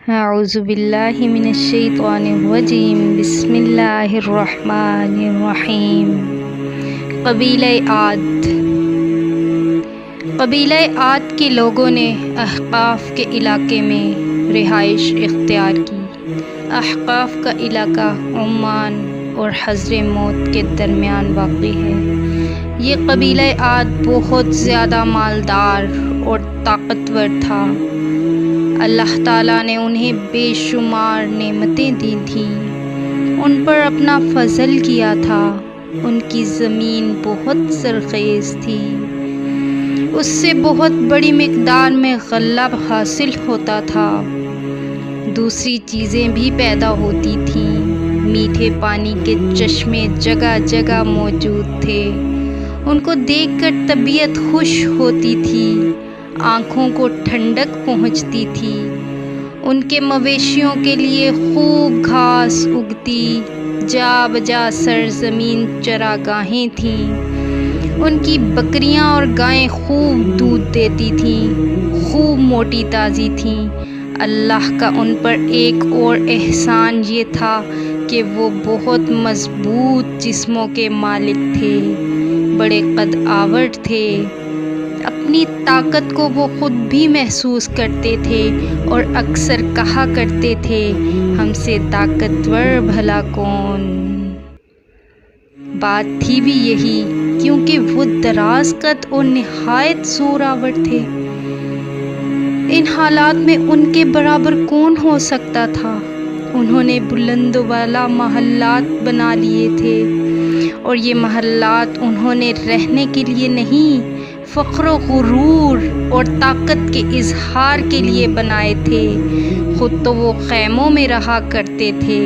اعوذ باللہ من الشیطان الرجیم بسم اللہ الرحمن الرحیم۔ قبیلہ عاد۔ قبیلہ عاد کے لوگوں نے احقاف کے علاقے میں رہائش اختیار کی۔ احقاف کا علاقہ عمان اور حضر موت کے درمیان واقع ہے۔ یہ قبیلہ عاد بہت زیادہ مالدار اور طاقتور تھا۔ اللہ تعالیٰ نے انہیں بے شمار نعمتیں دی تھیں، ان پر اپنا فضل کیا تھا۔ ان کی زمین بہت زرخیز تھی، اس سے بہت بڑی مقدار میں غلہ حاصل ہوتا تھا۔ دوسری چیزیں بھی پیدا ہوتی تھیں۔ میٹھے پانی کے چشمے جگہ جگہ موجود تھے، ان کو دیکھ کر طبیعت خوش ہوتی تھی، آنکھوں کو ٹھنڈک پہنچتی تھی۔ ان کے مویشیوں کے لیے خوب گھاس اگتی جا بجا سرزمین چراگاہیں تھیں۔ ان کی بکریاں اور گائیں خوب دودھ دیتی تھیں، خوب موٹی تازی تھیں۔ اللہ کا ان پر ایک اور احسان یہ تھا کہ وہ بہت مضبوط جسموں کے مالک تھے، بڑے قد آور تھے۔ اپنی طاقت کو وہ خود بھی محسوس کرتے تھے اور اکثر کہا کرتے تھے، ہم سے طاقتور بھلا کون۔ بات تھی بھی یہی، کیونکہ وہ دراز قد اور نہایت زور آور تھے۔ ان حالات میں ان کے برابر کون ہو سکتا تھا؟ انہوں نے بلند و بالا محلات بنا لیے تھے، اور یہ محلات انہوں نے رہنے کے لیے نہیں، فخر و غرور اور طاقت کے اظہار کے لیے بنائے تھے۔ خود تو وہ خیموں میں رہا کرتے تھے۔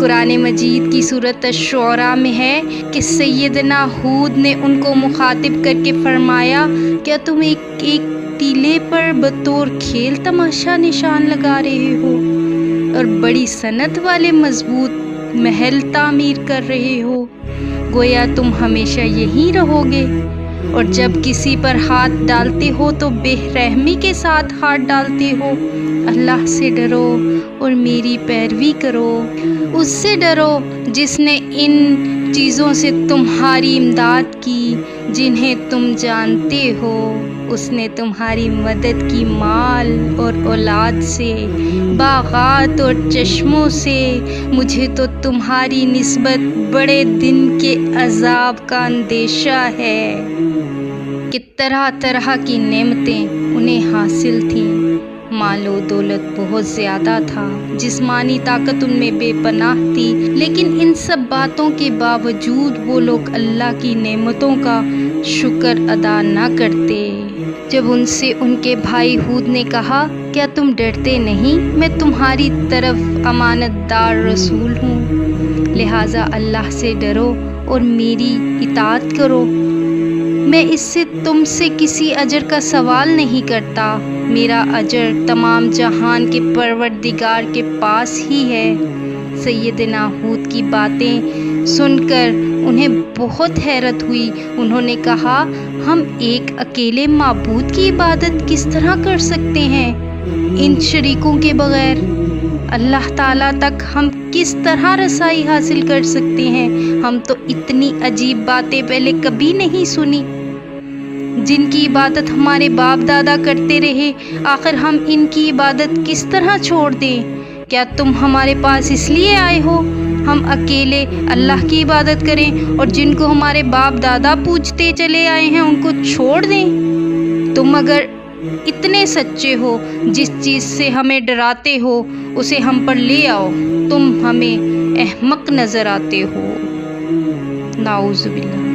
قرآن مجید کی سورۃ الشعراء میں ہے کہ سیدنا ہود نے ان کو مخاطب کر کے فرمایا، کیا تم ایک ٹیلے پر بطور کھیل تماشا نشان لگا رہے ہو اور بڑی صنعت والے مضبوط محل تعمیر کر رہے ہو؟ گویا تم ہمیشہ یہیں رہو گے، اور جب کسی پر ہاتھ ڈالتے ہو تو بے رحمی کے ساتھ ہاتھ ڈالتے ہو۔ اللہ سے ڈرو اور میری پیروی کرو، اس سے ڈرو جس نے ان چیزوں سے تمہاری امداد کی جنہیں تم جانتے ہو۔ اس نے تمہاری مدد کی مال اور اولاد سے، باغات اور چشموں سے۔ مجھے تو تمہاری نسبت بڑے دن کے عذاب کا اندیشہ ہے کہ طرح طرح کی نعمتیں انہیں حاصل تھیں۔ مال و دولت بہت زیادہ تھا، جسمانی طاقت ان میں بے پناہ تھی، لیکن ان سب باتوں کے باوجود وہ لوگ اللہ کی نعمتوں کا شکر ادا نہ کرتے۔ جب ان سے ان کے بھائی ہود نے کہا، کیا تم ڈرتے نہیں؟ میں تمہاری طرف امانت دار رسول ہوں، لہٰذا اللہ سے ڈرو اور میری اطاعت کرو۔ میں اس سے تم سے کسی اجر کا سوال نہیں کرتا، میرا اجر تمام جہان کے پروردگار کے پاس ہی ہے۔ سیدنا ہود کی باتیں سن کر انہیں بہت حیرت ہوئی۔ انہوں نے کہا، ہم ایک اکیلے معبود کی عبادت کس طرح کر سکتے ہیں ان شریکوں کے بغیر؟ اللہ تعالیٰ تک ہم کس طرح رسائی حاصل کر سکتے ہیں؟ ہم تو اتنی عجیب باتیں پہلے کبھی نہیں سنی، جن کی عبادت ہمارے باپ دادا کرتے رہے، آخر ہم ان کی عبادت کس طرح چھوڑ دیں؟ کیا تم ہمارے پاس اس لیے آئے ہو ہم اکیلے اللہ کی عبادت کریں، اور جن کو ہمارے باپ دادا پوجتے چلے آئے ہیں ان کو چھوڑ دیں؟ تم اگر اتنے سچے ہو، جس چیز سے ہمیں ڈراتے ہو اسے ہم پر لے آؤ، تم ہمیں احمق نظر آتے ہو۔ نعوذ باللہ۔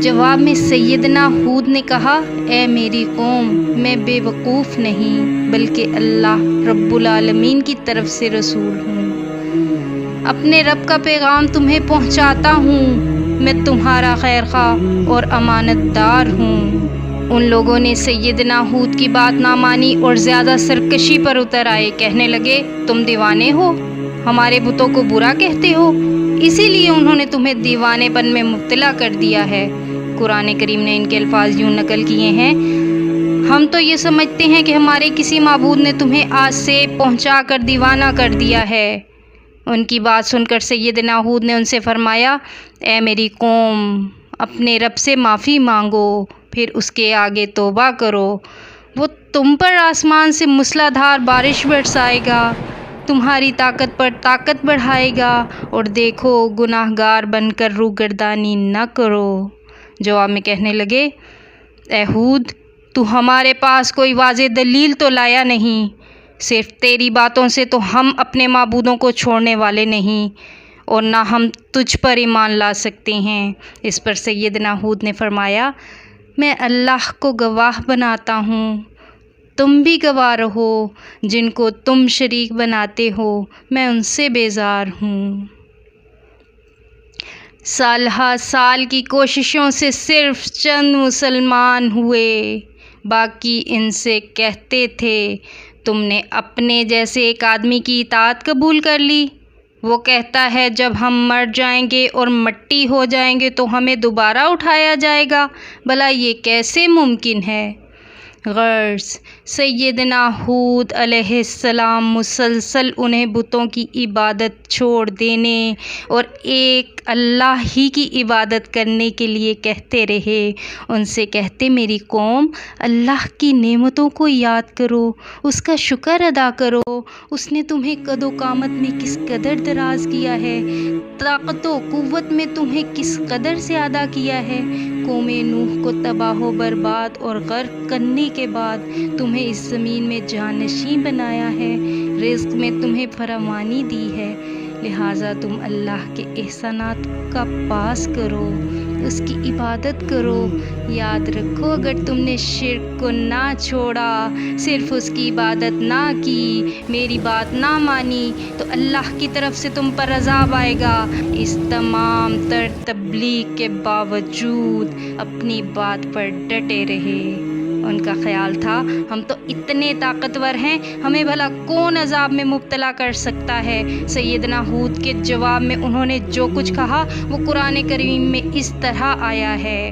جواب میں سیدنا ہود نے کہا، اے میری قوم، میں بے وقوف نہیں بلکہ اللہ رب العالمین کی طرف سے رسول ہوں۔ اپنے رب کا پیغام تمہیں پہنچاتا ہوں۔ میں تمہارا خیر خواہ اور امانت دار ہوں۔ ان لوگوں نے سیدنا ہود کی بات نہ مانی اور زیادہ سرکشی پر اتر آئے، کہنے لگے، تم دیوانے ہو، ہمارے بتوں کو برا کہتے ہو، اسی لیے انہوں نے تمہیں دیوانے پن میں مبتلا کر دیا ہے۔ قرآن کریم نے ان کے الفاظ یوں نقل کیے ہیں، ہم تو یہ سمجھتے ہیں کہ ہمارے کسی معبود نے تمہیں آج سے پہنچا کر دیوانہ کر دیا ہے۔ ان کی بات سن کر سیدنا ہود نے ان سے فرمایا، اے میری قوم، اپنے رب سے معافی مانگو، پھر اس کے آگے توبہ کرو۔ وہ تم پر آسمان سے موسلا دھار بارش برسائے گا، تمہاری طاقت پر طاقت بڑھائے گا، اور دیکھو گناہ گار بن کر روگردانی نہ کرو۔ جواب میں کہنے لگے، اے ہود، تو ہمارے پاس کوئی واضح دلیل تو لایا نہیں، صرف تیری باتوں سے تو ہم اپنے معبودوں کو چھوڑنے والے نہیں، اور نہ ہم تجھ پر ایمان لا سکتے ہیں۔ اس پر سیدنا ہود نے فرمایا، میں اللہ کو گواہ بناتا ہوں، تم بھی گواہ رہو، جن کو تم شریک بناتے ہو میں ان سے بیزار ہوں۔ سالہ سال کی کوششوں سے صرف چند مسلمان ہوئے، باقی ان سے کہتے تھے، تم نے اپنے جیسے ایک آدمی کی اطاعت قبول کر لی۔ وہ کہتا ہے جب ہم مر جائیں گے اور مٹی ہو جائیں گے تو ہمیں دوبارہ اٹھایا جائے گا، بھلا یہ کیسے ممکن ہے؟ غرض سیدنا ہود علیہ السلام مسلسل انہیں بتوں کی عبادت چھوڑ دینے اور ایک اللہ ہی کی عبادت کرنے کے لیے کہتے رہے۔ ان سے کہتے، میری قوم، اللہ کی نعمتوں کو یاد کرو، اس کا شکر ادا کرو، اس نے تمہیں قد و قامت میں کس قدر دراز کیا ہے، طاقت و قوت میں تمہیں کس قدر زیادہ کیا ہے۔ قوم نوح کو تباہ و برباد اور غرق کرنے کے بعد تمہیں اس زمین میں جانشین بنایا ہے، رزق میں تمہیں فراوانی دی ہے، لہٰذا تم اللہ کے احسانات کا پاس کرو، اس کی عبادت کرو۔ یاد رکھو، اگر تم نے شرک کو نہ چھوڑا، صرف اس کی عبادت نہ کی، میری بات نہ مانی، تو اللہ کی طرف سے تم پر عذاب آئے گا۔ اس تمام تر تبلیغ کے باوجود اپنی بات پر ڈٹے رہے۔ ان کا خیال تھا، ہم تو اتنے طاقتور ہیں، ہمیں بھلا کون عذاب میں مبتلا کر سکتا ہے۔ سیدنا ہود کے جواب میں انہوں نے جو کچھ کہا وہ قرآن کریم میں اس طرح آیا ہے۔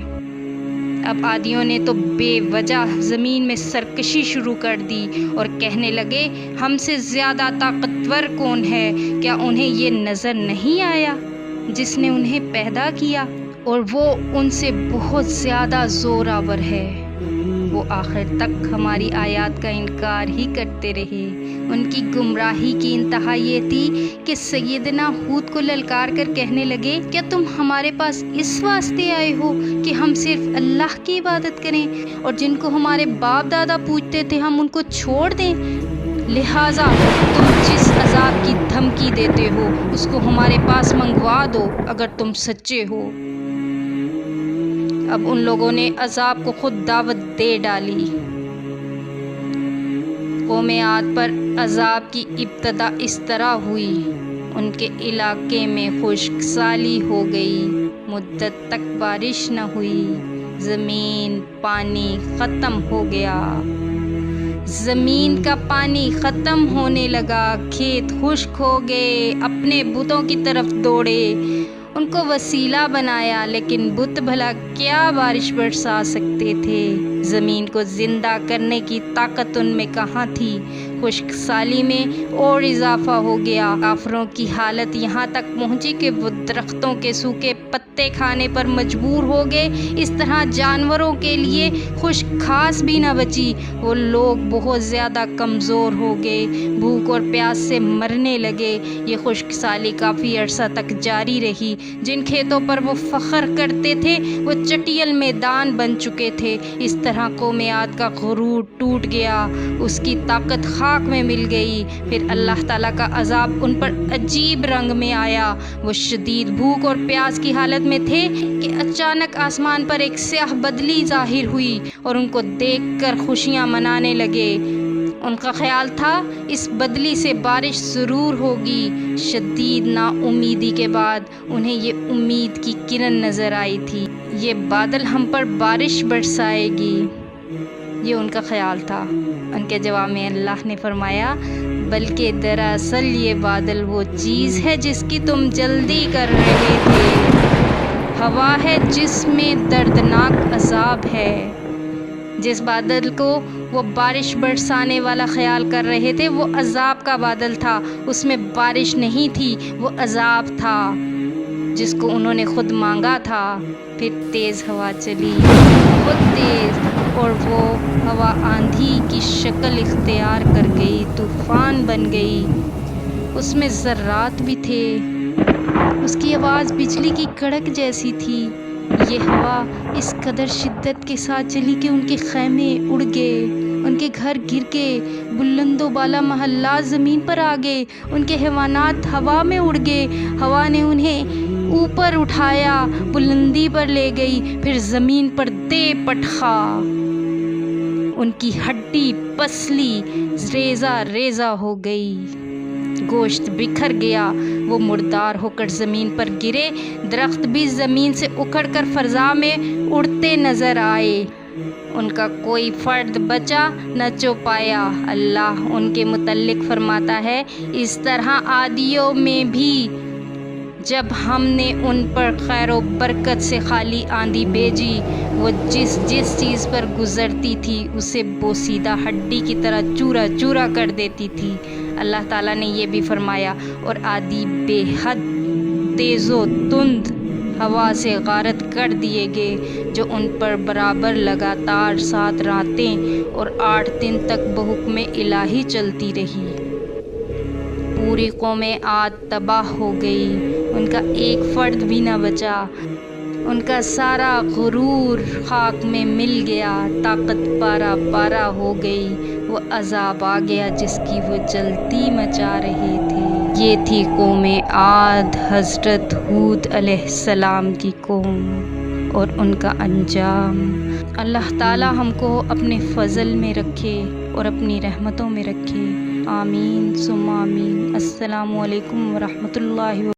اب عادیوں نے تو بے وجہ زمین میں سرکشی شروع کر دی اور کہنے لگے، ہم سے زیادہ طاقتور کون ہے؟ کیا انہیں یہ نظر نہیں آیا جس نے انہیں پیدا کیا؟ اور وہ ان سے بہت زیادہ زورآور ہے۔ وہ آخر تک ہماری آیات کا انکار ہی کرتے رہے۔ ان کی گمراہی کی انتہا یہ تھی کہ سیدنا ہود کو للکار کر کہنے لگے، کیا تم ہمارے پاس اس واسطے آئے ہو کہ ہم صرف اللہ کی عبادت کریں اور جن کو ہمارے باپ دادا پوجتے تھے ہم ان کو چھوڑ دیں؟ لہٰذا تم جس عذاب کی دھمکی دیتے ہو اس کو ہمارے پاس منگوا دو اگر تم سچے ہو۔ اب ان لوگوں نے عذاب کو خود دعوت دے ڈالی۔ قوم عاد پر عذاب کی ابتدا اس طرح ہوئی، ان کے علاقے میں خشک سالی ہو گئی، مدت تک بارش نہ ہوئی، زمین پانی ختم ہو گیا، زمین کا پانی ختم ہونے لگا، کھیت خشک ہو گئے، اپنے بتوں کی طرف دوڑے، ان کو وسیلہ بنایا، لیکن بت بھلا کیا بارش برسا سکتے تھے؟ زمین کو زندہ کرنے کی طاقت ان میں کہاں تھی؟ خشک سالی میں اور اضافہ ہو گیا۔ کافروں کی حالت یہاں تک پہنچی کہ وہ درختوں کے سوکھے پتے کھانے پر مجبور ہو گئے، اس طرح جانوروں کے لیے خشک گھاس بھی نہ بچی۔ وہ لوگ بہت زیادہ کمزور ہو گئے، بھوک اور پیاس سے مرنے لگے۔ یہ خشک سالی کافی عرصہ تک جاری رہی۔ جن کھیتوں پر وہ فخر کرتے تھے وہ چٹیل میدان بن چکے تھے۔ اس طرح قوم عاد کا غرور ٹوٹ گیا، اس کی طاقت خاک میں مل گئی۔ پھر اللہ تعالیٰ کا عذاب ان پر عجیب رنگ میں آیا۔ وہ شدید بھوک اور پیاس کی حالت میں تھے کہ اچانک آسمان پر ایک سیاہ بدلی ظاہر ہوئی اور ان کو دیکھ کر خوشیاں منانے لگے۔ ان کا خیال تھا اس بدلی سے بارش ضرور ہوگی۔ شدید نا امیدی کے بعد انہیں یہ امید کی کرن نظر آئی تھی، یہ بادل ہم پر بارش برسائے گی، یہ ان کا خیال تھا۔ ان کے جواب میں اللہ نے فرمایا، بلکہ دراصل یہ بادل وہ چیز ہے جس کی تم جلدی کر رہے تھے، ہوا ہے جس میں دردناک عذاب ہے، جس بادل کو وہ بارش برسانے والا خیال کر رہے تھے وہ عذاب کا بادل تھا، اس میں بارش نہیں تھی، وہ عذاب تھا جس کو انہوں نے خود مانگا تھا۔ پھر تیز ہوا چلی، بہت تیز، اور وہ ہوا آندھی کی شکل اختیار کر گئی، طوفان بن گئی، اس میں ذرات بھی تھے، اس کی آواز بجلی کی کڑک جیسی تھی۔ یہ ہوا اس قدر شدت کے ساتھ چلی کہ ان کے خیمے اڑ گئے، ان کے گھر گر گئے، بلند و بالا محلات زمین پر آ گئے، ان کے حیوانات ہوا میں اڑ گئے، ہوا نے انہیں اوپر اٹھایا، بلندی پر لے گئی، پھر زمین پر دے پٹخا، ان کی ہڈی پسلی ریزہ ریزہ ہو گئی، گوشت بکھر گیا، وہ مردار ہو کر زمین پر گرے، درخت بھی زمین سے اکھڑ کر فضا میں اڑتے نظر آئے، ان کا کوئی فرد بچا نہ چوپایا۔ اللہ ان کے متعلق فرماتا ہے، اس طرح عادیوں میں بھی جب ہم نے ان پر خیر و برکت سے خالی آندھی بھیجی، وہ جس جس چیز پر گزرتی تھی اسے بوسیدہ ہڈی کی طرح چورا چورا کر دیتی تھی۔ اللہ تعالیٰ نے یہ بھی فرمایا، اور آندھی بے حد تیز و تند ہوا سے غارت کر دیے گئے، جو ان پر برابر لگاتار 7 راتیں اور 8 دن تک بحکم الہی چلتی رہی۔ پوری قوم عاد تباہ ہو گئی، ان کا ایک فرد بھی نہ بچا، ان کا سارا غرور خاک میں مل گیا، طاقت پارا پارا ہو گئی، وہ عذاب آ گیا جس کی وہ جلتی مچا رہے تھے۔ یہ تھی قوم عاد، حضرت ہود علیہ السلام کی قوم اور ان کا انجام۔ اللہ تعالی ہم کو اپنے فضل میں رکھے اور اپنی رحمتوں میں رکھے، آمین ثم آمین۔ السلام علیکم ورحمۃ اللہ وبرکاتہ۔